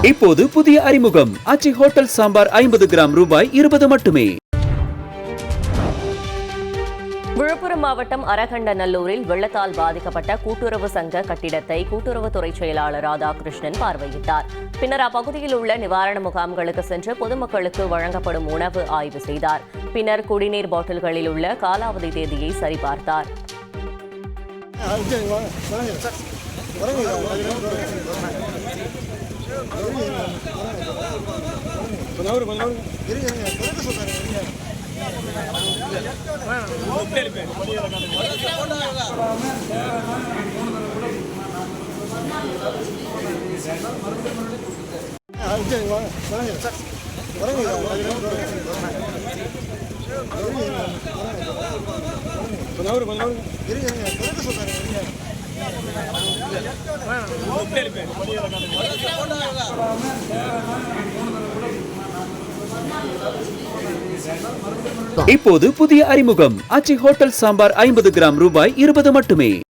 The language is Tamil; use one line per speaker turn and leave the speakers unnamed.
இப்போது புதிய அறிமுகம் ஆச்சி ஹோட்டல் சாம்பார் 50 கிராம் ரூபாய் 20 மட்டுமே.
விழுப்புரம் மாவட்டம் அரகண்டநல்லூரில் வெள்ளத்தால் பாதிக்கப்பட்ட கூட்டுறவு சங்க கட்டிடத்தை கூட்டுறவுத்துறை செயலாளர் ராதாகிருஷ்ணன் பார்வையிட்டார். பின்னர் அப்பகுதியில் உள்ள நிவாரண முகாம்களுக்கு சென்று பொதுமக்களுக்கு வழங்கப்படும் உணவு ஆய்வு செய்தார். பின்னர் குடிநீர் பாட்டில்களில் உள்ள காலாவதி தேதியை சரிபார்த்தார்.
இப்போது புதிய அறிமுகம் ஆச்சி ஹோட்டல் சாம்பார் 50 கிராம் ரூபாய் 20 மட்டுமே.